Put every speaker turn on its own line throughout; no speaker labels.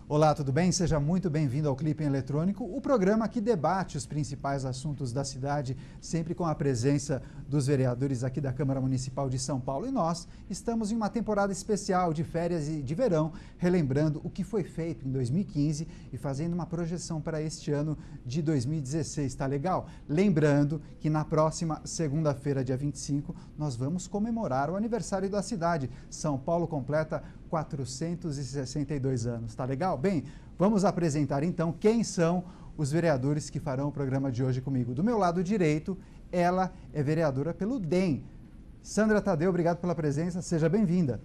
Olá, tudo bem? Seja muito bem-vindo ao Clipe Eletrônico, o programa que debate os principais assuntos da cidade, sempre com a presença dos vereadores aqui da Câmara Municipal de São Paulo. E nós estamos em uma temporada especial de férias e de verão, relembrando o que foi feito em 2015 e fazendo uma projeção para este ano de 2016. Tá legal? Lembrando que na próxima segunda-feira, dia 25, nós vamos comemorar o aniversário da cidade. São Paulo completa 462 anos, tá legal? Bem, vamos apresentar então quem são os vereadores que farão o programa de hoje comigo. Do meu lado direito, ela é vereadora pelo DEM. Sandra Tadeu, obrigado pela presença, seja bem-vinda.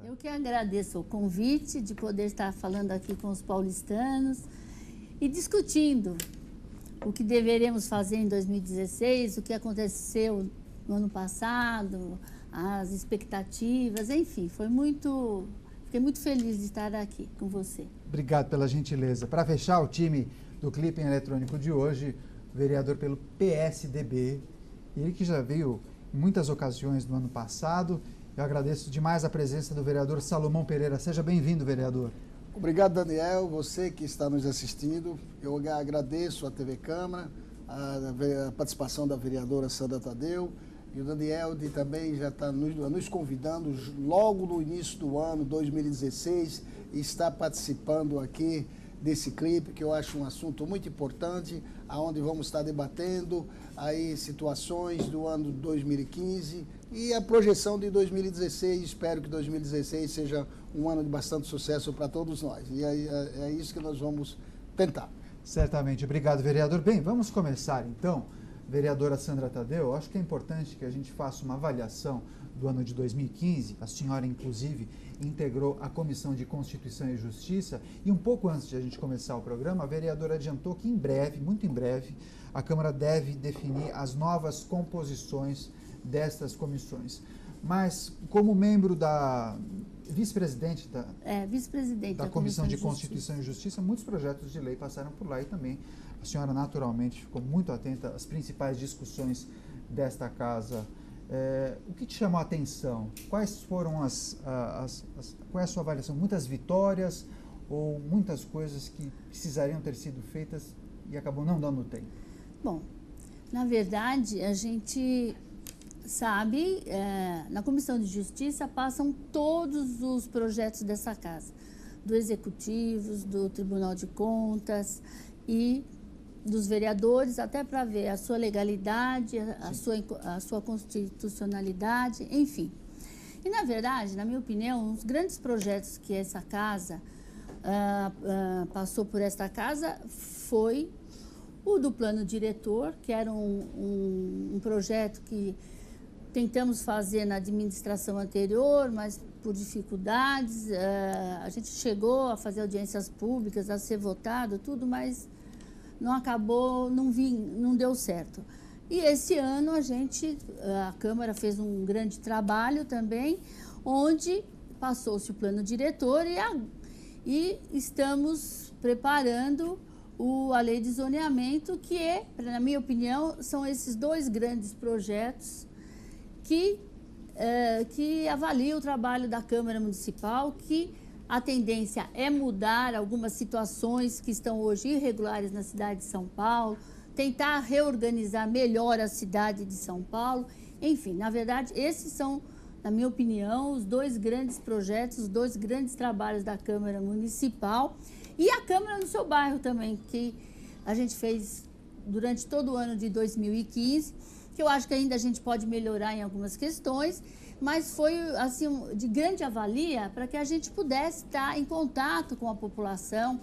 Eu que agradeço o convite de poder estar falando aqui com os paulistanos e discutindo o que deveremos fazer em 2016, o que aconteceu no ano passado, as expectativas, enfim, fiquei muito feliz de estar aqui com você.
Obrigado pela gentileza. Para fechar o time do Clipe Eletrônico de hoje, vereador pelo PSDB, ele que já veio em muitas ocasiões no ano passado. Eu agradeço demais a presença do vereador Salomão Pereira. Seja bem-vindo, vereador.
Obrigado, Daniel, você que está nos assistindo. Eu agradeço a TV Câmara, a participação da vereadora Sandra Tadeu, e o Daniel também já está nos convidando logo no início do ano 2016 e está participando aqui desse clipe, que eu acho um assunto muito importante, onde vamos estar debatendo aí situações do ano 2015 e a projeção de 2016. Espero que 2016 seja um ano de bastante sucesso para todos nós. E é isso que nós vamos tentar.
Certamente. Obrigado, vereador. Bem, vamos começar então. Vereadora Sandra Tadeu, acho que é importante que a gente faça uma avaliação do ano de 2015. A senhora, inclusive, integrou a Comissão de Constituição e Justiça e um pouco antes de a gente começar o programa, a vereadora adiantou que em breve, muito em breve, a Câmara deve definir as novas composições destas comissões. Mas, como membro da vice-presidente da Comissão de Constituição e Justiça, muitos projetos de lei passaram por lá e também a senhora naturalmente ficou muito atenta às principais discussões desta casa. O que te chamou a atenção? Quais foram qual é a sua avaliação? Muitas vitórias ou muitas coisas que precisariam ter sido feitas e acabou não dando tempo?
Bom, na verdade, a gente sabe, na Comissão de Justiça passam todos os projetos dessa casa, do Executivo, do Tribunal de Contas e dos vereadores, até para ver a sua legalidade, a sua constitucionalidade, enfim. E, na verdade, na minha opinião, os grandes projetos que essa casa passou por esta casa foi o do plano diretor, que era um projeto que tentamos fazer na administração anterior, mas por dificuldades, a gente chegou a fazer audiências públicas, a ser votado, tudo, mas não acabou, não deu certo. E esse ano a Câmara fez um grande trabalho também, onde passou-se o plano diretor e estamos preparando a lei de zoneamento, que na minha opinião, são esses dois grandes projetos que avaliam o trabalho da Câmara Municipal, que a tendência é mudar algumas situações que estão hoje irregulares na cidade de São Paulo, tentar reorganizar melhor a cidade de São Paulo. Enfim, na verdade, esses são, na minha opinião, os dois grandes projetos, os dois grandes trabalhos da Câmara Municipal e a Câmara no seu bairro também, que a gente fez durante todo o ano de 2015, que eu acho que ainda a gente pode melhorar em algumas questões, mas foi assim de grande avalia para que a gente pudesse estar em contato com a população,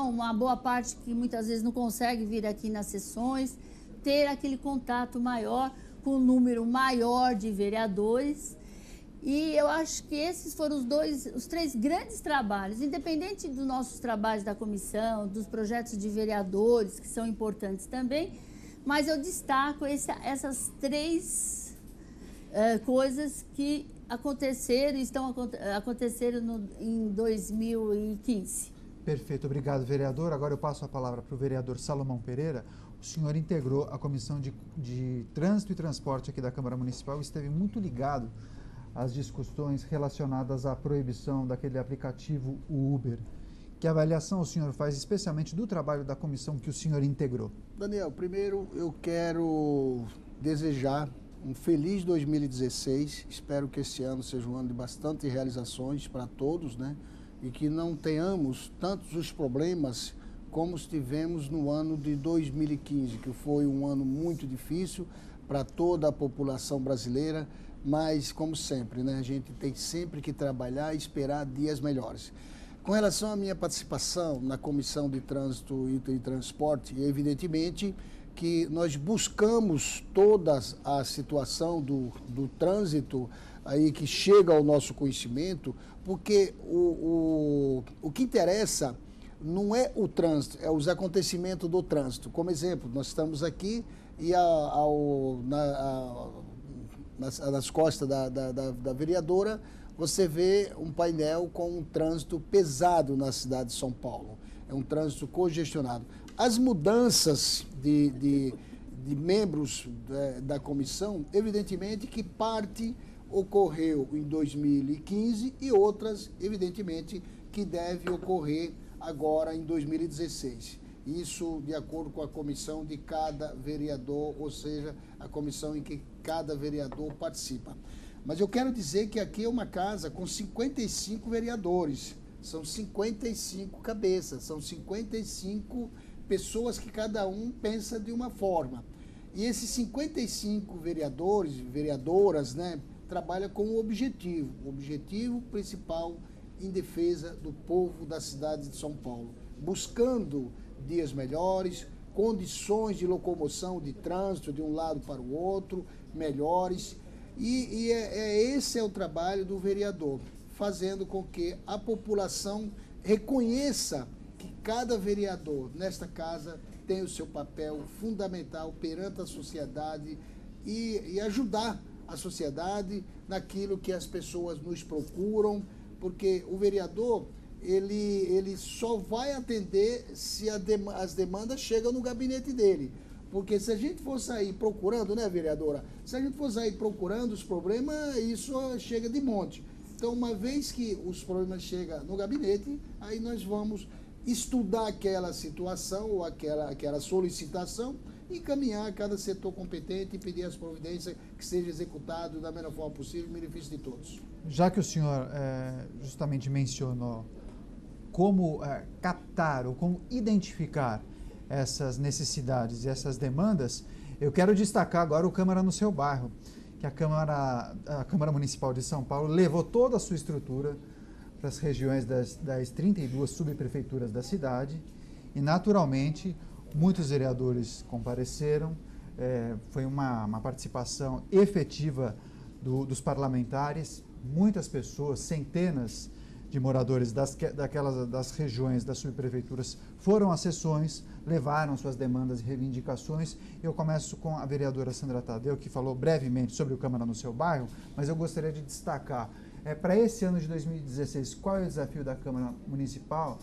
uma boa parte que muitas vezes não consegue vir aqui nas sessões, ter aquele contato maior com um número maior de vereadores. E eu acho que esses foram os três grandes trabalhos, independente dos nossos trabalhos da comissão, dos projetos de vereadores, que são importantes também, mas eu destaco essas três coisas que aconteceram e aconteceram em 2015.
Perfeito, obrigado, vereador. Agora eu passo a palavra para o vereador Salomão Pereira. O senhor integrou a Comissão de Trânsito e Transporte aqui da Câmara Municipal e esteve muito ligado as discussões relacionadas à proibição daquele aplicativo Uber. Que avaliação o senhor faz, especialmente do trabalho da comissão que o senhor integrou?
Daniel, primeiro eu quero desejar um feliz 2016. Espero que esse ano seja um ano de bastante realizações para todos, né? E que não tenhamos tantos os problemas como tivemos no ano de 2015, que foi um ano muito difícil para toda a população brasileira, mas, como sempre, né, a gente tem sempre que trabalhar e esperar dias melhores. Com relação à minha participação na Comissão de Trânsito e Transporte, evidentemente que nós buscamos toda a situação do trânsito aí que chega ao nosso conhecimento, porque o que interessa não é o trânsito, é os acontecimentos do trânsito. Como exemplo, nós estamos aqui e nas costas da vereadora, você vê um painel com um trânsito pesado na cidade de São Paulo. É um trânsito congestionado. As mudanças de membros da comissão, evidentemente que parte ocorreu em 2015 e outras, evidentemente, que deve ocorrer agora em 2016. Isso de acordo com a comissão de cada vereador, ou seja, a comissão em que cada vereador participa. Mas eu quero dizer que aqui é uma casa com 55 vereadores, são 55 cabeças, são 55 pessoas que cada um pensa de uma forma. E esses 55 vereadores, vereadoras, né, trabalham com um objetivo, o objetivo principal em defesa do povo da cidade de São Paulo, buscando dias melhores, condições de locomoção, de trânsito de um lado para o outro, melhores. E esse é o trabalho do vereador, fazendo com que a população reconheça que cada vereador nesta casa tem o seu papel fundamental perante a sociedade e ajudar a sociedade naquilo que as pessoas nos procuram, porque o vereador, ele só vai atender se as demandas chegam no gabinete dele. Porque se a gente for sair procurando, né, vereadora? Se a gente for sair procurando os problemas, isso chega de monte. Então, uma vez que os problemas chegam no gabinete, aí nós vamos estudar aquela situação ou aquela solicitação e encaminhar a cada setor competente e pedir as providências que seja executado da melhor forma possível em benefício de todos.
Já que o senhor justamente mencionou como captar ou como identificar essas necessidades e essas demandas, eu quero destacar agora o Câmara no seu bairro, que a Câmara Municipal de São Paulo levou toda a sua estrutura para as regiões das 32 subprefeituras da cidade e, naturalmente, muitos vereadores compareceram, foi uma participação efetiva dos parlamentares, muitas pessoas, centenas de moradores das regiões das subprefeituras foram às sessões, levaram suas demandas e reivindicações. Eu começo com a vereadora Sandra Tadeu, que falou brevemente sobre o Câmara no seu bairro, mas eu gostaria de destacar, para esse ano de 2016, qual é o desafio da Câmara Municipal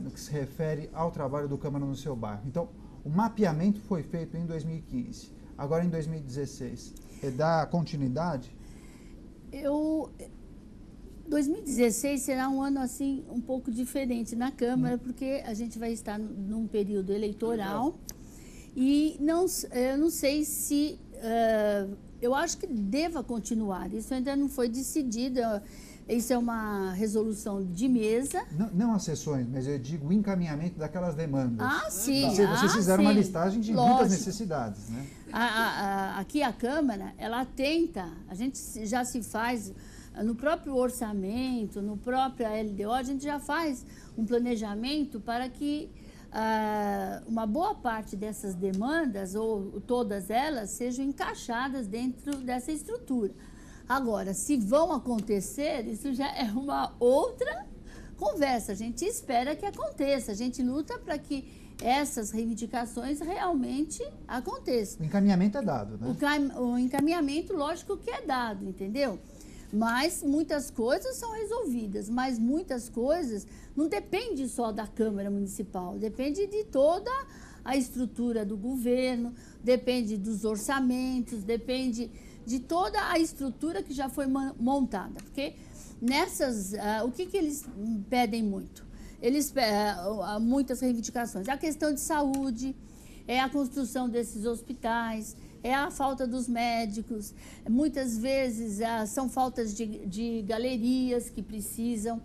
no que se refere ao trabalho do Câmara no seu bairro? Então, o mapeamento foi feito em 2015, agora em 2016. Dá continuidade?
2016 será um ano assim um pouco diferente na Câmara, porque a gente vai estar num período eleitoral e eu não sei se eu acho que deva continuar. Isso ainda não foi decidido. Isso é uma resolução de mesa.
Não as sessões, mas eu digo o encaminhamento daquelas demandas.
Sim.
Vocês fizeram uma listagem de
Lógico.
muitas necessidades, né?
Aqui a Câmara, ela tenta, a gente já se faz no próprio orçamento, no próprio LDO, a gente já faz um planejamento para que uma boa parte dessas demandas, ou todas elas, sejam encaixadas dentro dessa estrutura. Agora, se vão acontecer, isso já é uma outra conversa. A gente espera que aconteça, a gente luta para que essas reivindicações realmente aconteçam.
O encaminhamento é dado, né?
O encaminhamento, lógico que é dado, entendeu? Mas muitas coisas são resolvidas, mas muitas coisas não depende só da Câmara Municipal, depende de toda a estrutura do governo, depende dos orçamentos, depende de toda a estrutura que já foi montada. Porque nessas, o que eles pedem muito? Eles muitas reivindicações. A questão de saúde, é a construção desses hospitais, é a falta dos médicos, muitas vezes são faltas de galerias que precisam.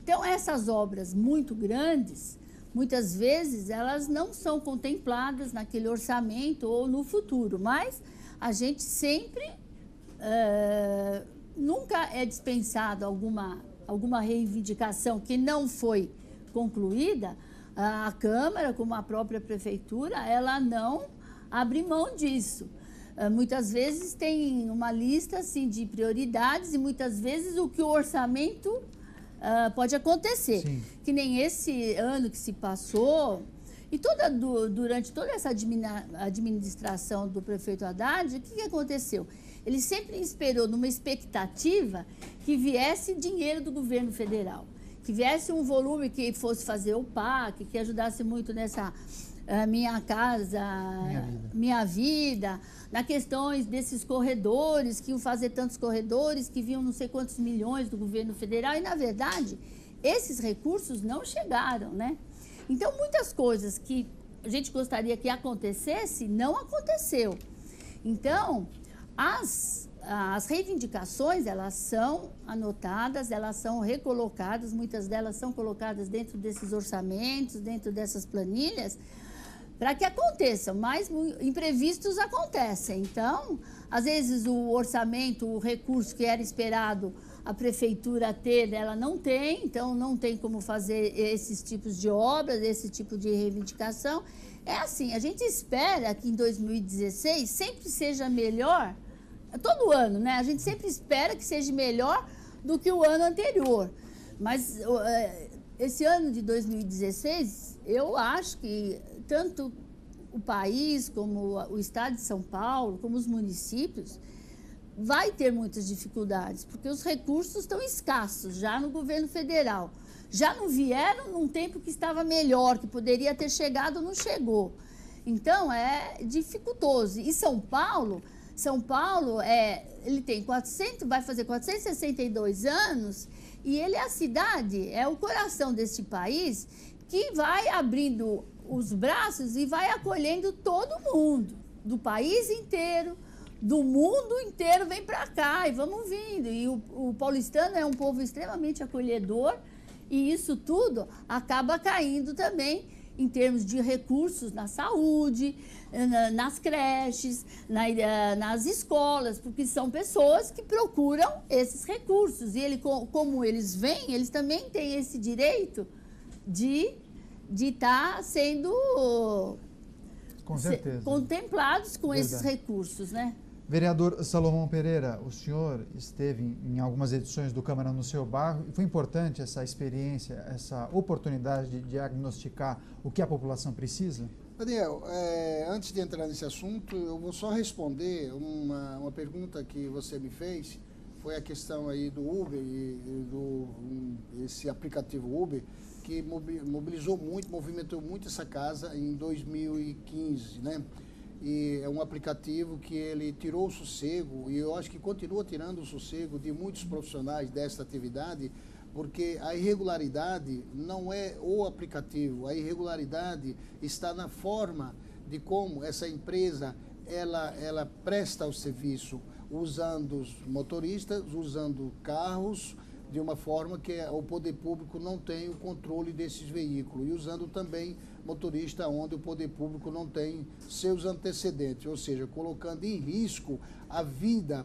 Então, essas obras muito grandes, muitas vezes, elas não são contempladas naquele orçamento ou no futuro, mas a gente sempre, nunca é dispensado alguma reivindicação que não foi concluída. A Câmara, como a própria Prefeitura, ela não abre mão disso. Muitas vezes tem uma lista assim, de prioridades e muitas vezes o que o orçamento pode acontecer. Sim. Que nem esse ano que se passou, e durante toda essa administração do prefeito Haddad, o que aconteceu? Ele sempre esperou numa expectativa que viesse dinheiro do governo federal, que viesse um volume que fosse fazer o PAC, que ajudasse muito nessa Minha Casa, Minha Vida, na questões desses corredores, que iam fazer tantos corredores, que vinham não sei quantos milhões do governo federal, e, na verdade, esses recursos não chegaram, né? Então, muitas coisas que a gente gostaria que acontecesse, não aconteceu. Então, as reivindicações, elas são anotadas, elas são recolocadas, muitas delas são colocadas dentro desses orçamentos, dentro dessas planilhas, para que aconteçam, mas imprevistos acontecem. Então, às vezes o orçamento, o recurso que era esperado a prefeitura ter, ela não tem, então não tem como fazer esses tipos de obras, esse tipo de reivindicação. É assim, a gente espera que em 2016 sempre seja melhor, todo ano, né? A gente sempre espera que seja melhor do que o ano anterior. Mas esse ano de 2016, eu acho que tanto o país, como o estado de São Paulo, como os municípios, vai ter muitas dificuldades, porque os recursos estão escassos já no governo federal. Já não vieram num tempo que estava melhor, que poderia ter chegado, não chegou. Então, é dificultoso. E São Paulo, ele vai fazer 462 anos, e ele é a cidade, é o coração deste país, que vai abrindo os braços e vai acolhendo todo mundo, do país inteiro, do mundo inteiro, vem para cá e vamos vindo. E o paulistano é um povo extremamente acolhedor, e isso tudo acaba caindo também em termos de recursos na saúde, nas creches, nas escolas, porque são pessoas que procuram esses recursos. E como eles vêm, eles também têm esse direito de estar sendo contemplados com esses recursos, né?
Vereador Salomão Pereira, o senhor esteve em algumas edições do Câmara no seu bairro e foi importante essa experiência, essa oportunidade de diagnosticar o que a população precisa?
Daniel, antes de entrar nesse assunto, eu vou só responder uma pergunta que você me fez. Foi a questão aí do Uber esse aplicativo Uber, que mobilizou muito, movimentou muito essa casa em 2015, né? E é um aplicativo que ele tirou o sossego, e eu acho que continua tirando o sossego de muitos profissionais desta atividade, porque a irregularidade não é o aplicativo, a irregularidade está na forma de como essa empresa ela presta o serviço, usando os motoristas, usando carros, de uma forma que o poder público não tem o controle desses veículos, e usando também motorista onde o poder público não tem seus antecedentes, ou seja, colocando em risco a vida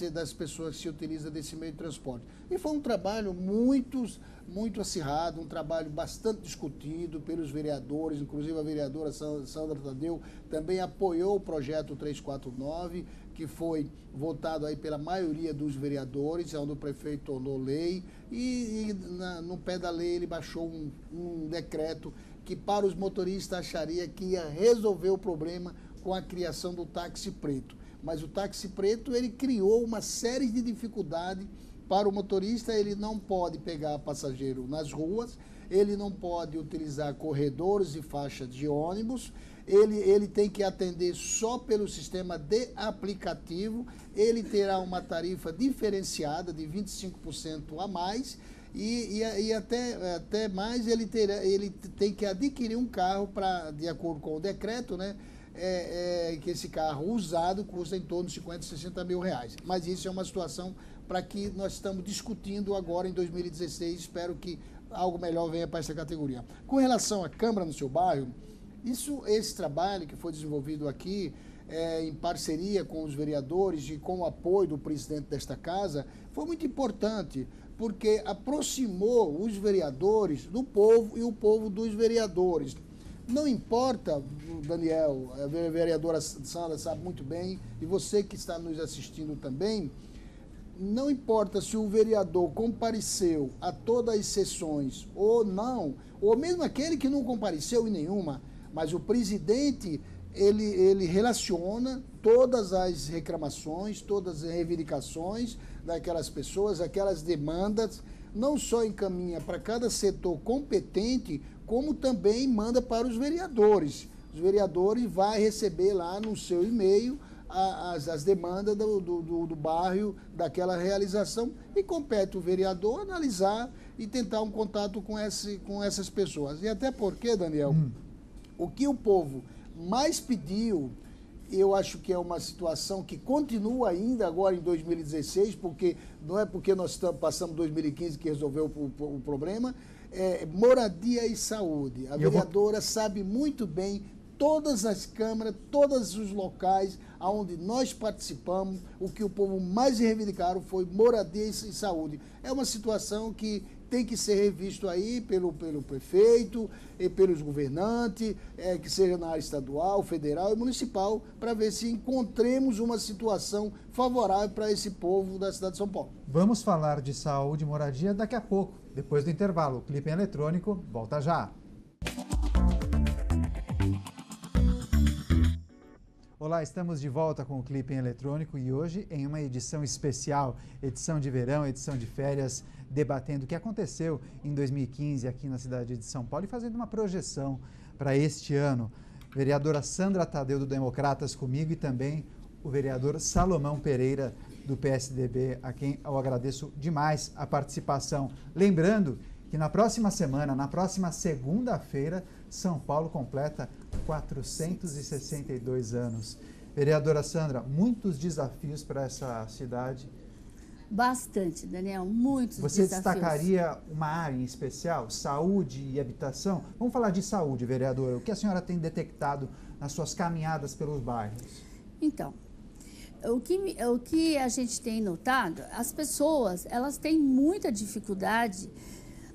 das pessoas que se utilizam desse meio de transporte. E foi um trabalho muito acirrado, um trabalho bastante discutido pelos vereadores, inclusive a vereadora Sandra Tadeu também apoiou o projeto 349, que foi votado aí pela maioria dos vereadores, onde o prefeito tornou lei, e no pé da lei ele baixou um decreto que para os motoristas acharia que ia resolver o problema com a criação do táxi preto. Mas o táxi preto, ele criou uma série de dificuldades para o motorista. Ele não pode pegar passageiro nas ruas, ele não pode utilizar corredores e faixas de ônibus, ele tem que atender só pelo sistema de aplicativo, ele terá uma tarifa diferenciada de 25% a mais e até mais ele tem que adquirir um carro de acordo com o decreto, né? Que esse carro usado custa em torno de 50, 60 mil reais. Mas isso é uma situação para que nós estamos discutindo agora em 2016, espero que algo melhor venha para essa categoria. Com relação à Câmara no seu bairro, esse trabalho que foi desenvolvido aqui, em parceria com os vereadores e com o apoio do presidente desta casa, foi muito importante, porque aproximou os vereadores do povo e o povo dos vereadores. Não importa, Daniel, a vereadora Sandra sabe muito bem, e você que está nos assistindo também, não importa se o vereador compareceu a todas as sessões ou não, ou mesmo aquele que não compareceu em nenhuma, mas o presidente, ele relaciona todas as reclamações, todas as reivindicações daquelas pessoas, aquelas demandas, não só encaminha para cada setor competente, como também manda para os vereadores. Os vereadores vão receber lá no seu e-mail as demandas do bairro, daquela realização, e compete o vereador analisar e tentar um contato com essas pessoas. E até porque, Daniel, o que o povo mais pediu, eu acho que é uma situação que continua ainda agora em 2016, porque não é porque nós passamos 2015 que resolveu o problema, moradia e saúde. A vereadora sabe muito bem todas as câmaras, todos os locais onde nós participamos, o que o povo mais reivindicaram foi moradia e saúde. É uma situação que tem que ser revisto aí pelo prefeito e pelos governantes, que seja na área estadual, federal e municipal, para ver se encontremos uma situação favorável para esse povo da cidade de São Paulo.
Vamos falar de saúde e moradia daqui a pouco, depois do intervalo. O Clipe Eletrônico volta já. Olá, estamos de volta com o Clipe Eletrônico e hoje em uma edição especial, edição de verão, edição de férias, debatendo o que aconteceu em 2015 aqui na cidade de São Paulo e fazendo uma projeção para este ano. Vereadora Sandra Tadeu, do Democratas, comigo, e também o vereador Salomão Pereira, do PSDB, a quem eu agradeço demais a participação. Lembrando que na próxima semana, na próxima segunda-feira, São Paulo completa 462 anos. Vereadora Sandra, muitos desafios para essa cidade.
Bastante, Daniel, muitos
Você
desafios.
destacaria uma área em especial, saúde e habitação? Vamos falar de saúde, vereadora. O que a senhora tem detectado nas suas caminhadas pelos bairros?
Então, o que a gente tem notado, as pessoas, elas têm muita dificuldade,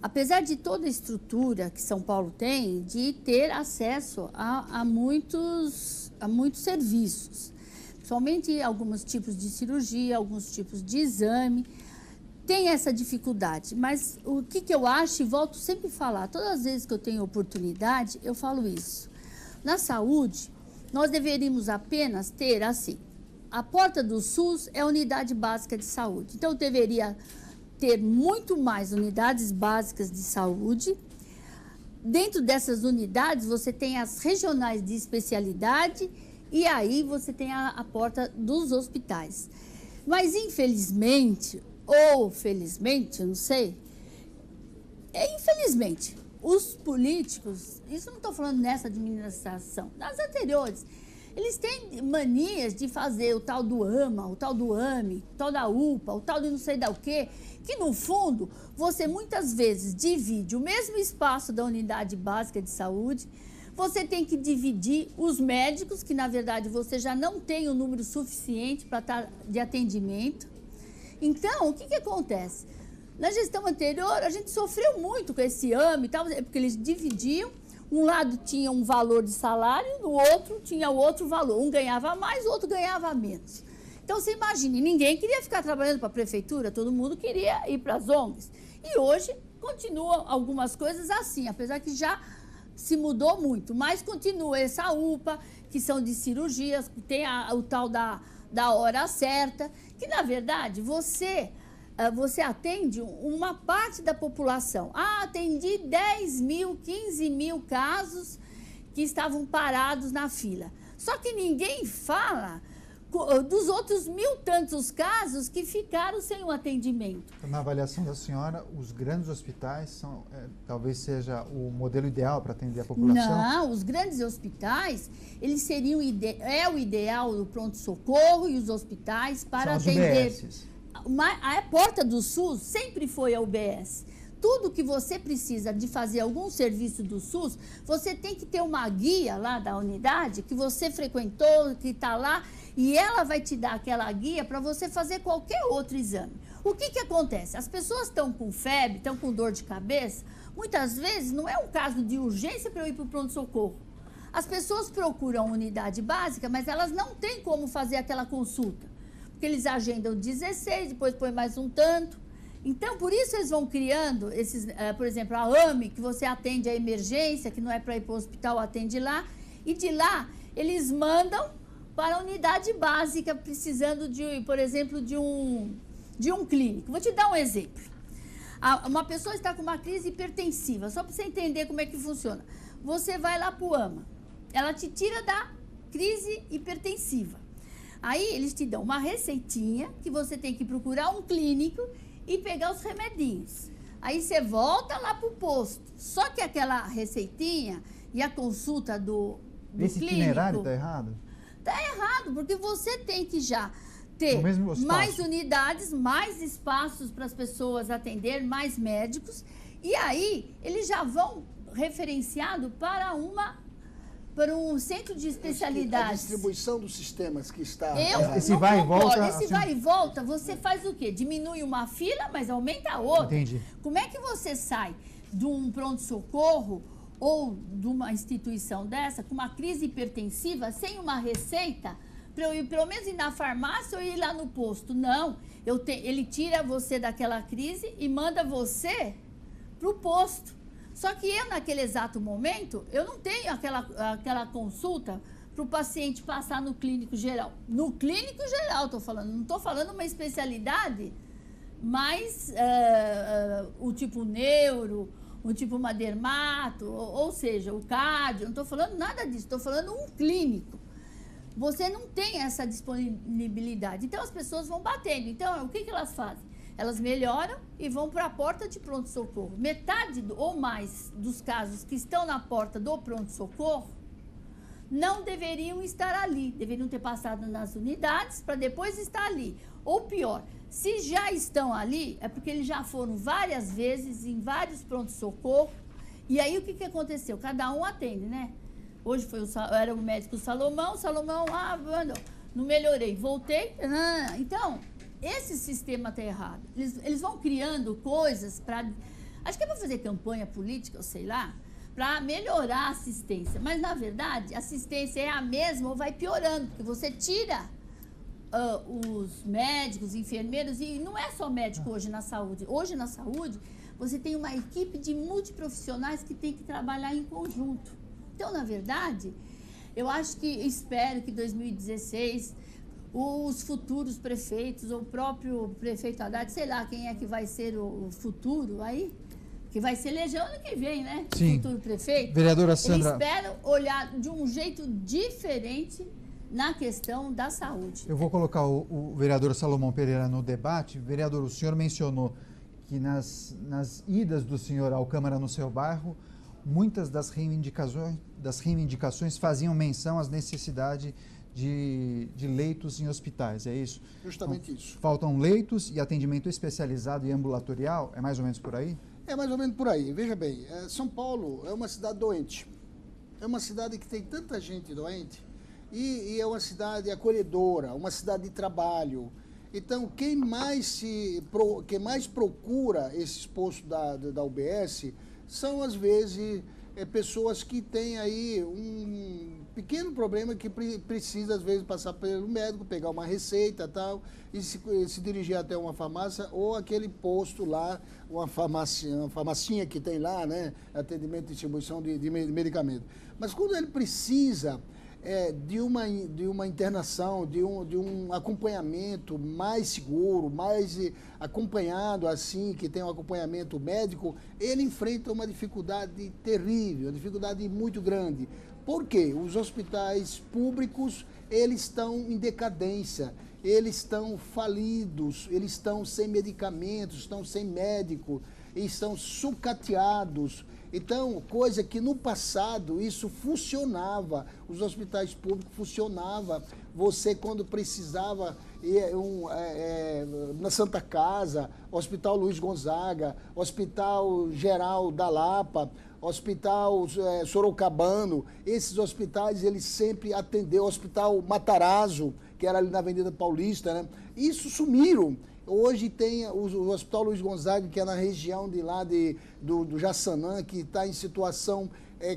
apesar de toda a estrutura que São Paulo tem, de ter acesso a muitos serviços. Principalmente alguns tipos de cirurgia, alguns tipos de exame, tem essa dificuldade. Mas o que eu acho, e volto sempre a falar, todas as vezes que eu tenho oportunidade, eu falo isso. Na saúde, nós deveríamos apenas ter, assim, a porta do SUS é a unidade básica de saúde. Então, deveria ter muito mais unidades básicas de saúde. Dentro dessas unidades, você tem as regionais de especialidade e aí você tem a porta dos hospitais. Mas, infelizmente, ou felizmente, não sei, infelizmente, os políticos, isso não estou falando nessa administração, nas anteriores, eles têm manias de fazer o tal do AMA, o tal do AME, o tal da UPA, o tal do não sei da o quê, que no fundo você muitas vezes divide o mesmo espaço da unidade básica de saúde, você tem que dividir os médicos, que na verdade você já não tem o número suficiente para estar de atendimento. Então, o que acontece? Na gestão anterior, a gente sofreu muito com esse AME, porque eles dividiam. Um lado tinha um valor de salário, no outro tinha outro valor. Um ganhava mais, o outro ganhava menos. Então, você imagine, ninguém queria ficar trabalhando para a prefeitura, todo mundo queria ir para as ONGs. E hoje, continuam algumas coisas assim, apesar que já se mudou muito. Mas continua essa UPA, que são de cirurgias, tem o tal da hora certa, que, na verdade, você atende uma parte da população. Atendi 10 mil, 15 mil casos que estavam parados na fila. Só que ninguém fala dos outros 1.000 tantos casos que ficaram sem um atendimento.
Na avaliação da senhora, os grandes hospitais são, talvez seja o modelo ideal para atender a população?
Não, os grandes hospitais, eles seriam o ideal do pronto-socorro e os hospitais para atender.
UBSs.
A porta do SUS sempre foi a UBS. Tudo que você precisa de fazer algum serviço do SUS, você tem que ter uma guia lá da unidade que você frequentou, que está lá, e ela vai te dar aquela guia para você fazer qualquer outro exame. O que acontece? As pessoas estão com febre, estão com dor de cabeça, muitas vezes não é um caso de urgência para eu ir para o pronto-socorro. As pessoas procuram a unidade básica, mas elas não têm como fazer aquela consulta, porque eles agendam 16, depois põe mais um tanto. Então, por isso eles vão criando esses, por exemplo, a AME, que você atende a emergência, que não é para ir para o hospital, atende lá, e de lá eles mandam para a unidade básica, precisando de, por exemplo, de um clínico. Vou te dar um exemplo. Uma pessoa está com uma crise hipertensiva, só para você entender como é que funciona. Você vai lá para o AMA, ela te tira da crise hipertensiva. Aí eles te dão uma receitinha que você tem que procurar um clínico e pegar os remedinhos. Aí você volta lá para o posto. Só que aquela receitinha e a consulta do
Esse
clínico...
itinerário está errado?
Está errado, porque você tem que já ter mais unidades, mais espaços para as pessoas atender, mais médicos. E aí, eles já vão referenciado para um centro de especialidades.
A distribuição dos sistemas que está...
Esse vai e volta...
Esse vai e volta, você faz o quê? Diminui uma fila, mas aumenta a outra.
Entendi.
Como é que você sai de um pronto-socorro ou de uma instituição dessa com uma crise hipertensiva sem uma receita para eu ir pelo menos ir na farmácia ou ir lá no posto? Não, ele tira você daquela crise e manda você para o posto. Só que eu, naquele exato momento, eu não tenho aquela consulta para o paciente passar no clínico geral. No clínico geral, estou falando, não estou falando uma especialidade, mas o tipo neuro, o tipo uma dermato, ou seja, o cardio, não estou falando nada disso, estou falando um clínico. Você não tem essa disponibilidade. Então, as pessoas vão batendo. Então, o que elas fazem? Elas melhoram e vão para a porta de pronto-socorro. Metade ou mais dos casos que estão na porta do pronto-socorro não deveriam estar ali. Deveriam ter passado nas unidades para depois estar ali. Ou pior, se já estão ali, é porque eles já foram várias vezes em vários pronto-socorro. E aí, o que aconteceu? Cada um atende, né? Hoje era o médico Salomão, não melhorei, voltei. Então... esse sistema está errado. Eles vão criando coisas para... acho que é para fazer campanha política, ou sei lá, para melhorar a assistência. Mas, na verdade, a assistência é a mesma ou vai piorando, porque você tira os médicos, enfermeiros, e não é só médico hoje na saúde. Hoje, na saúde, você tem uma equipe de multiprofissionais que tem que trabalhar em conjunto. Então, na verdade, eu acho que, espero que 2016... os futuros prefeitos, ou o próprio prefeito Haddad, sei lá quem é que vai ser o futuro aí, que vai ser eleger ano que vem, né?
Sim.
O futuro prefeito.
Vereadora Sandra...
Ele espera olhar de um jeito diferente na questão da saúde.
Eu vou colocar o vereador Salomão Pereira no debate. Vereador, o senhor mencionou que nas idas do senhor ao Câmara no seu bairro, muitas das reivindicações faziam menção às necessidades de leitos em hospitais, é isso?
Justamente
então,
isso.
Faltam leitos e atendimento especializado e ambulatorial? É mais ou menos por aí?
É mais ou menos por aí. Veja bem, São Paulo é uma cidade doente. É uma cidade que tem tanta gente doente e é uma cidade acolhedora, uma cidade de trabalho. Então, quem mais procura esses postos da UBS são, às vezes, pessoas que têm aí um pequeno problema que precisa, às vezes, passar pelo médico, pegar uma receita e tal, e se dirigir até uma farmácia ou aquele posto lá, uma farmacinha que tem lá, né, atendimento e distribuição de medicamento. Mas quando ele precisa de uma internação, de um acompanhamento mais seguro, mais acompanhado assim, que tem um acompanhamento médico, ele enfrenta uma dificuldade terrível, uma dificuldade muito grande. Por quê? Os hospitais públicos, eles estão em decadência, eles estão falidos, eles estão sem medicamentos, estão sem médico, estão sucateados. Então, coisa que no passado isso funcionava, os hospitais públicos funcionavam. Você, quando precisava, na Santa Casa, Hospital Luiz Gonzaga, Hospital Geral da Lapa, Hospital Sorocabano, esses hospitais eles sempre atenderam, Hospital Matarazzo, que era ali na Avenida Paulista, né? Isso sumiram. Hoje tem o Hospital Luiz Gonzaga, que é na região de lá do Jaçanã, que está em situação,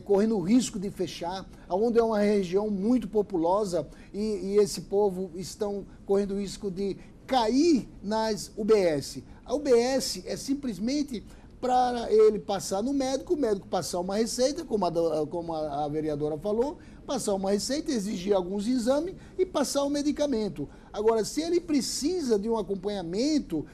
correndo o risco de fechar, onde é uma região muito populosa e esse povo estão correndo o risco de cair nas UBS. A UBS é simplesmente para ele passar no médico, o médico passar uma receita, como a vereadora falou, passar uma receita, exigir alguns exames e passar o medicamento. Agora, se ele precisa de um acompanhamento,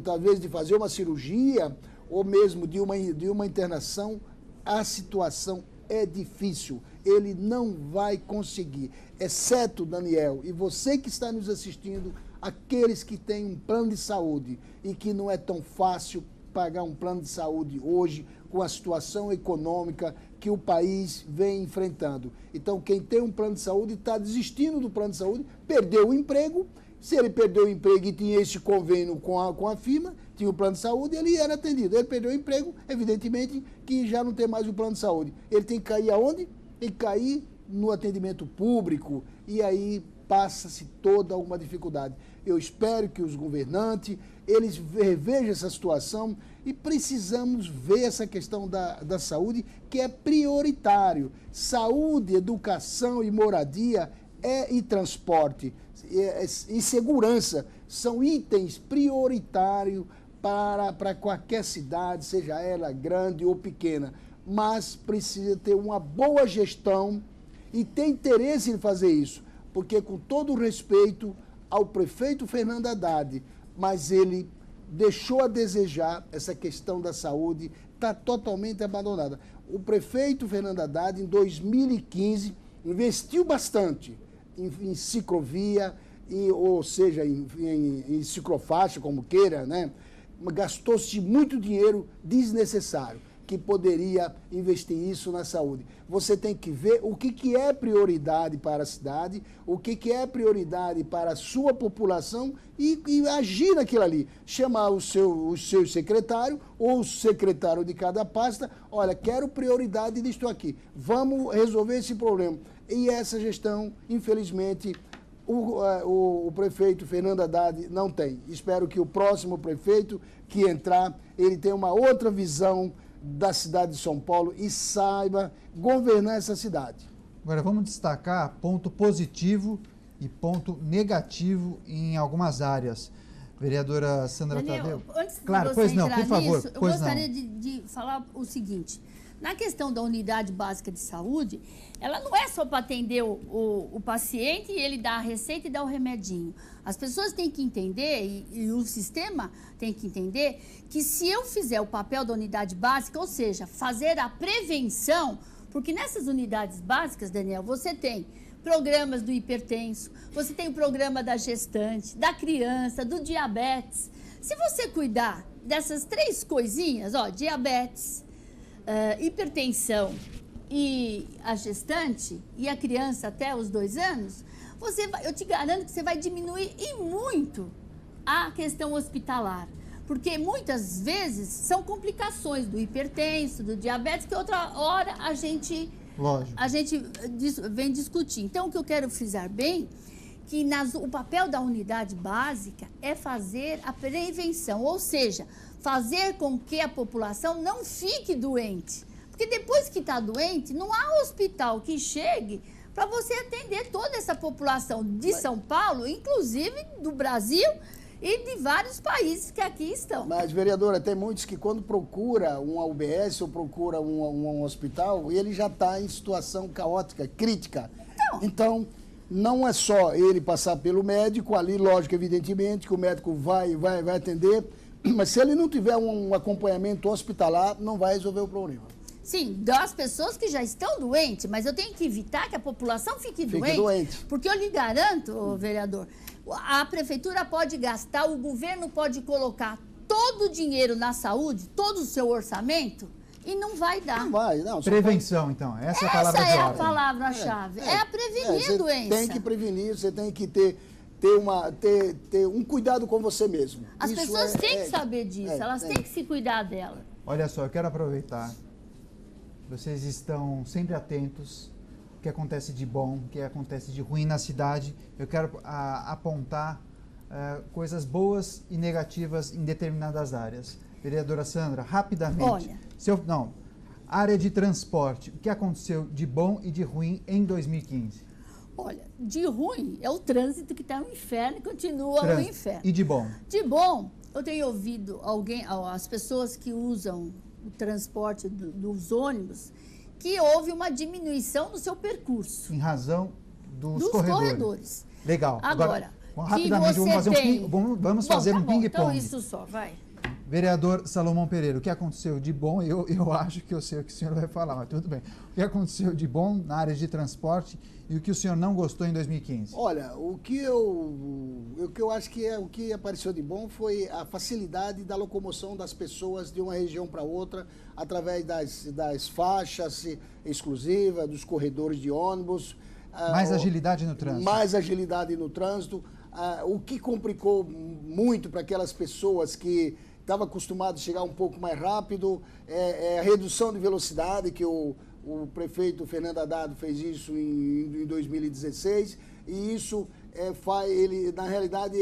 talvez de fazer uma cirurgia, ou mesmo de uma internação, a situação é difícil. Ele não vai conseguir, exceto, Daniel, e você que está nos assistindo, aqueles que têm um plano de saúde e que não é tão fácil pagar um plano de saúde hoje com a situação econômica que o país vem enfrentando. Então, quem tem um plano de saúde está desistindo do plano de saúde, perdeu o emprego. Se ele perdeu o emprego e tinha esse convênio com a firma, tinha o plano de saúde, ele era atendido. Ele perdeu o emprego, evidentemente que já não tem mais o plano de saúde. Ele tem que cair aonde? Tem que cair no atendimento público e aí passa-se toda uma dificuldade. Eu espero que os governantes, eles revejam essa situação e precisamos ver essa questão da saúde, que é prioritário. Saúde, educação e moradia e transporte e segurança são itens prioritários para qualquer cidade, seja ela grande ou pequena, mas precisa ter uma boa gestão e ter interesse em fazer isso, porque com todo o respeito ao prefeito Fernando Haddad, mas ele deixou a desejar, essa questão da saúde está totalmente abandonada. O prefeito Fernando Haddad, em 2015, investiu bastante em ciclovia, ou seja, em ciclofaixa, como queira, né? Gastou-se muito dinheiro desnecessário, que poderia investir isso na saúde. Você tem que ver o que é prioridade para a cidade, o que é prioridade para a sua população e agir naquilo ali. Chamar o seu secretário ou o secretário de cada pasta, olha, quero prioridade disto aqui, vamos resolver esse problema. E essa gestão, infelizmente, o prefeito Fernando Haddad não tem. Espero que o próximo prefeito que entrar, ele tenha uma outra visão da cidade de São Paulo e saiba governar essa cidade.
Agora vamos destacar ponto positivo e ponto negativo em algumas áreas. Vereadora Sandra
Daniel,
Tadeu.
Antes de você entrar
por favor.
nisso, eu gostaria de falar o seguinte. Na questão da unidade básica de saúde, ela não é só para atender o paciente e ele dar a receita e dar o remedinho. As pessoas têm que entender, e o sistema tem que entender, que se eu fizer o papel da unidade básica, ou seja, fazer a prevenção, porque nessas unidades básicas, Daniel, você tem programas do hipertenso, você tem o programa da gestante, da criança, do diabetes. Se você cuidar dessas três coisinhas, diabetes, hipertensão e a gestante e a criança até os 2 anos, eu te garanto que você vai diminuir e muito a questão hospitalar. Porque muitas vezes são complicações do hipertenso, do diabetes, que outra hora a gente vem discutir. Então, o que eu quero frisar bem, que o papel da unidade básica é fazer a prevenção, ou seja, fazer com que a população não fique doente. Porque depois que está doente, não há hospital que chegue para você atender toda essa população de São Paulo, inclusive do Brasil e de vários países que aqui estão.
Mas, vereadora, tem muitos que quando procura uma UBS ou procura um hospital, ele já está em situação caótica, crítica. Então, não é só ele passar pelo médico, ali, lógico, evidentemente, que o médico vai atender, mas se ele não tiver um acompanhamento hospitalar, não vai resolver o problema.
Sim, das pessoas que já estão doentes, mas eu tenho que evitar que a população fique doente. Porque eu lhe garanto, vereador, a prefeitura pode gastar, o governo pode colocar todo o dinheiro na saúde, todo o seu orçamento, e não vai dar.
Não vai, não.
Prevenção, então. Essa é a palavra de ordem.
Essa é a palavra-chave. É a prevenir a doença.
Tem que prevenir, você tem que ter um cuidado com você mesmo.
As pessoas têm que saber disso, elas têm que se cuidar dela.
Olha só, eu quero aproveitar. Vocês estão sempre atentos ao que acontece de bom, o que acontece de ruim na cidade. Eu quero apontar coisas boas e negativas em determinadas áreas. Vereadora Sandra, rapidamente.
Olha.
Área de transporte, o que aconteceu de bom e de ruim em 2015?
Olha, de ruim é o trânsito que está no inferno e continua no inferno.
E de bom?
De bom, eu tenho ouvido as pessoas que usam o transporte dos ônibus, que houve uma diminuição no seu percurso.
Em razão dos
corredores.
Legal.
Agora
rapidamente, vamos fazer um ping-pong.
Então isso só, vai.
Vereador Salomão Pereira, o que aconteceu de bom, eu acho que eu sei o que o senhor vai falar, mas tudo bem. O que aconteceu de bom na área de transporte e o que o senhor não gostou em 2015?
Olha, o que eu acho que o que apareceu de bom foi a facilidade da locomoção das pessoas de uma região para outra, através das faixas exclusivas, dos corredores de ônibus.
Mais agilidade no trânsito.
Mais agilidade no trânsito. O que complicou muito para aquelas pessoas que estavam acostumadas a chegar um pouco mais rápido é a redução de velocidade, que o prefeito Fernando Haddad fez isso em 2016, e isso na realidade,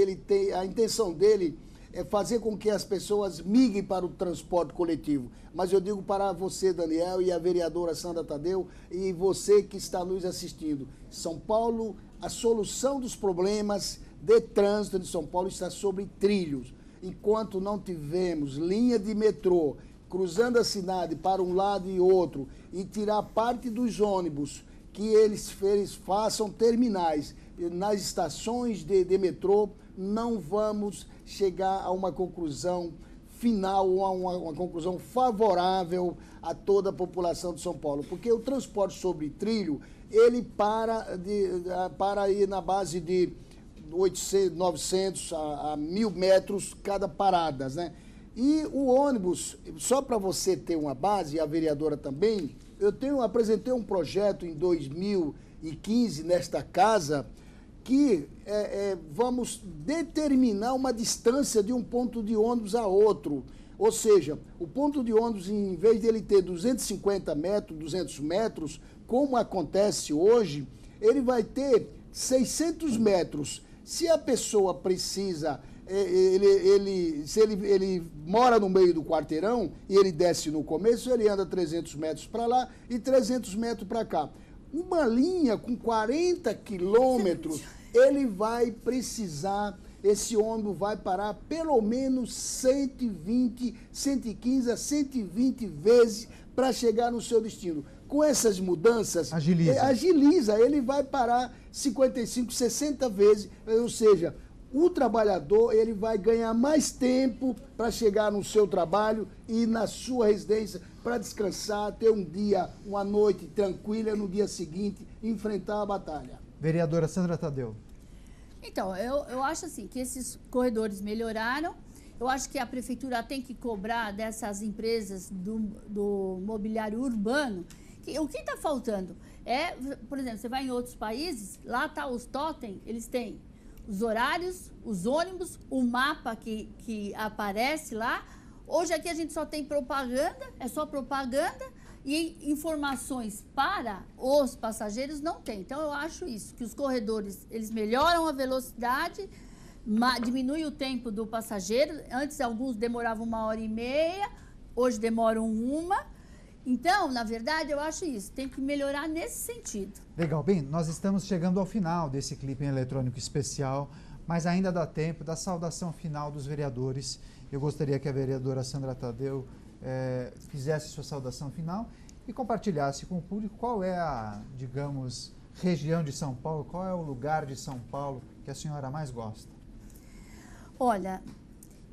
a intenção dele é fazer com que as pessoas migrem para o transporte coletivo. Mas eu digo para você, Daniel, e a vereadora Sandra Tadeu, e você que está nos assistindo, São Paulo, a solução dos problemas de trânsito de São Paulo está sobre trilhos. Enquanto não tivermos linha de metrô cruzando a cidade para um lado e outro e tirar parte dos ônibus, que eles façam terminais nas estações de metrô, não vamos chegar a uma conclusão final, a uma conclusão favorável a toda a população de São Paulo. Porque o transporte sobre trilho, ele para aí na base de 800, 900 a 1.000 metros cada parada, né? E o ônibus, só para você ter uma base, e a vereadora também, apresentei um projeto em 2015 nesta casa, que vamos determinar uma distância de um ponto de ônibus a outro. Ou seja, o ponto de ônibus, em vez de ele ter 250 metros, 200 metros, como acontece hoje, ele vai ter 600 metros. Se a pessoa precisa, se ele mora no meio do quarteirão e ele desce no começo, ele anda 300 metros para lá e 300 metros para cá. Uma linha com 40 quilômetros, ele vai precisar, esse ônibus vai parar pelo menos 120, 115 a 120 vezes para chegar no seu destino. Com essas mudanças, agiliza, ele vai parar 55, 60 vezes, ou seja, o trabalhador ele vai ganhar mais tempo para chegar no seu trabalho e na sua residência para descansar, ter um dia, uma noite tranquila, no dia seguinte enfrentar a batalha.
Vereadora Sandra Tadeu.
Então, eu acho assim que esses corredores melhoraram. Eu acho que a prefeitura tem que cobrar dessas empresas do mobiliário urbano. O que está faltando por exemplo, você vai em outros países, lá está os totem, eles têm os horários, os ônibus, o mapa que aparece lá. Hoje aqui a gente só tem propaganda, é só propaganda, e informações para os passageiros não tem. Então eu acho isso, que os corredores, eles melhoram a velocidade, diminui o tempo do passageiro. Antes alguns demoravam 1h30, hoje demoram 1. Então, na verdade, eu acho isso, tem que melhorar nesse sentido.
Legal. Bem, nós estamos chegando ao final desse clipe eletrônico especial mas ainda dá tempo da saudação final dos vereadores. Eu gostaria que a vereadora Sandra Tadeu fizesse sua saudação final e compartilhasse com o público qual é a, digamos, região de São Paulo, qual é o lugar de São Paulo que a senhora mais gosta.
Olha,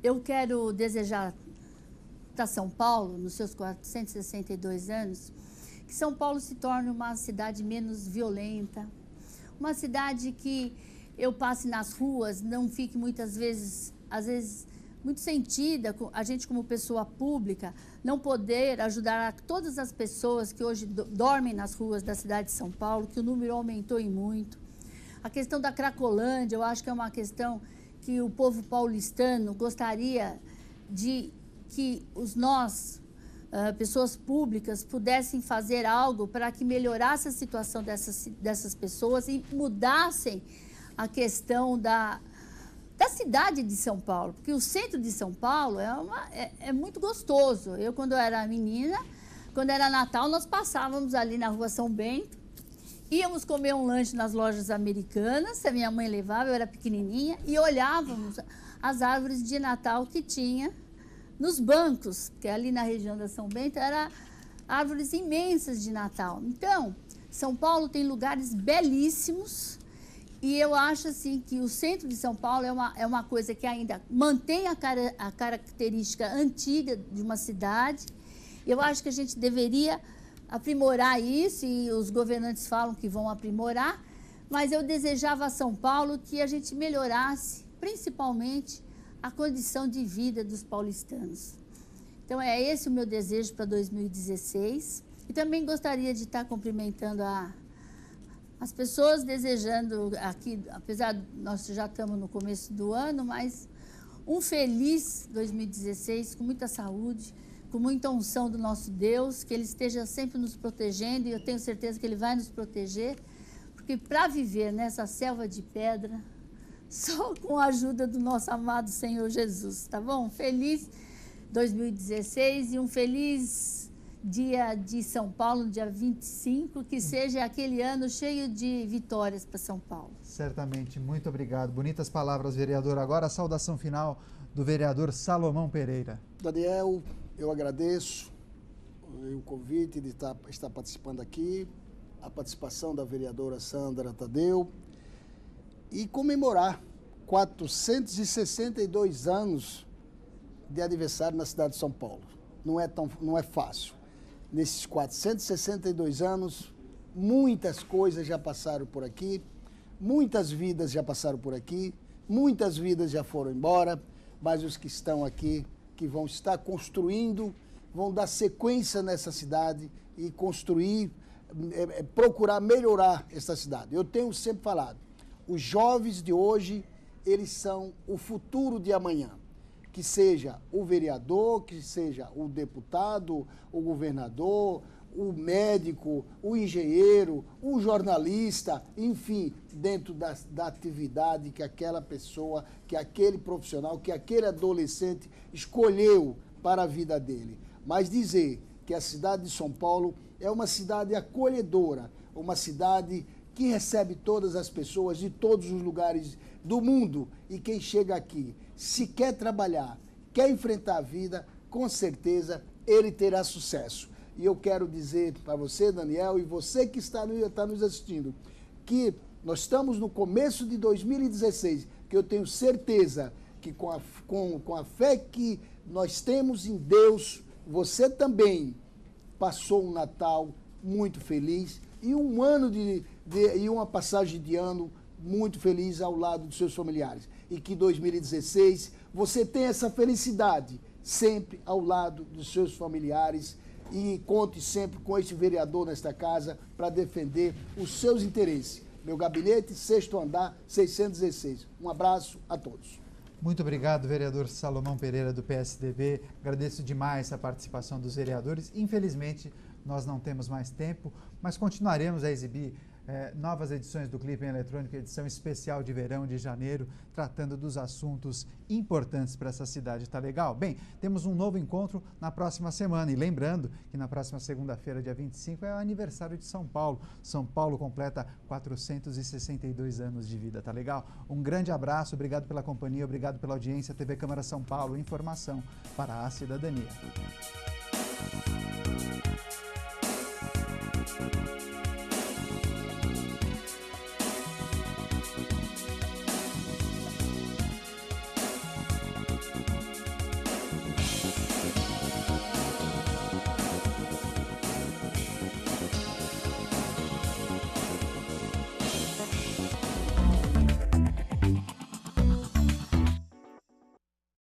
eu quero desejar para São Paulo, nos seus 462 anos, que São Paulo se torne uma cidade menos violenta, uma cidade que eu passe nas ruas, não fique muitas vezes, às vezes, muito sentida, a gente como pessoa pública, não poder ajudar a todas as pessoas que hoje dormem nas ruas da cidade de São Paulo, que o número aumentou e muito. A questão da Cracolândia, eu acho que é uma questão que o povo paulistano gostaria de que pessoas públicas, pudessem fazer algo para que melhorasse a situação dessas pessoas e mudassem a questão da cidade de São Paulo, porque o centro de São Paulo é muito gostoso. Eu, quando eu era menina, quando era Natal, nós passávamos ali na rua São Bento, íamos comer um lanche nas lojas americanas, a minha mãe levava, eu era pequenininha, e olhávamos as árvores de Natal que tinha nos bancos, porque ali na região da São Bento eram árvores imensas de Natal. Então, São Paulo tem lugares belíssimos e eu acho assim que o centro de São Paulo é uma coisa que ainda mantém a característica antiga de uma cidade. Eu acho que a gente deveria aprimorar isso e os governantes falam que vão aprimorar, mas eu desejava a São Paulo que a gente melhorasse, principalmente, a condição de vida dos paulistanos. Então, é esse o meu desejo para 2016. E também gostaria de estar cumprimentando as pessoas, desejando aqui, apesar de nós já estamos no começo do ano, mas um feliz 2016, com muita saúde, com muita unção do nosso Deus, que Ele esteja sempre nos protegendo, e eu tenho certeza que Ele vai nos proteger, porque para viver nessa selva de pedra, só com a ajuda do nosso amado Senhor Jesus, tá bom? Feliz 2016 e um feliz dia de São Paulo, dia 25, que seja aquele ano cheio de vitórias para São Paulo.
Certamente, muito obrigado. Bonitas palavras, vereador. Agora a saudação final do vereador Salomão Pereira.
Daniel, eu agradeço o convite de estar participando aqui, a participação da vereadora Sandra Tadeu, e comemorar 462 anos de aniversário na cidade de São Paulo. Não é fácil. Nesses 462 anos, muitas coisas já passaram por aqui, muitas vidas já passaram por aqui, muitas vidas já foram embora, mas os que estão aqui, que vão estar construindo, vão dar sequência nessa cidade e construir, procurar melhorar essa cidade. Eu tenho sempre falado, os jovens de hoje, eles são o futuro de amanhã. Que seja o vereador, que seja o deputado, o governador, o médico, o engenheiro, o jornalista, enfim, dentro da atividade que aquela pessoa, que aquele profissional, que aquele adolescente escolheu para a vida dele. Mas dizer que a cidade de São Paulo é uma cidade acolhedora, uma cidade que recebe todas as pessoas de todos os lugares do mundo, e quem chega aqui, se quer trabalhar, quer enfrentar a vida, com certeza ele terá sucesso. E eu quero dizer para você, Daniel, e você que está nos assistindo, que nós estamos no começo de 2016, que eu tenho certeza que com a fé que nós temos em Deus, você também passou um Natal muito feliz e um ano e uma passagem de ano muito feliz ao lado dos seus familiares. E que 2016 você tenha essa felicidade sempre ao lado dos seus familiares e conte sempre com esse vereador nesta casa para defender os seus interesses. Meu gabinete, 6º andar, 616. Um abraço a todos.
Muito obrigado, vereador Salomão Pereira, do PSDB. Agradeço demais a participação dos vereadores. Infelizmente, nós não temos mais tempo, mas continuaremos a exibir novas edições do Clipe em Eletrônico, edição especial de verão de janeiro, tratando dos assuntos importantes para essa cidade. Tá legal? Bem, temos um novo encontro na próxima semana. E lembrando que na próxima segunda-feira, dia 25, é o aniversário de São Paulo. São Paulo completa 462 anos de vida. Tá legal? Um grande abraço, obrigado pela companhia, obrigado pela audiência. TV Câmara São Paulo, informação para a cidadania.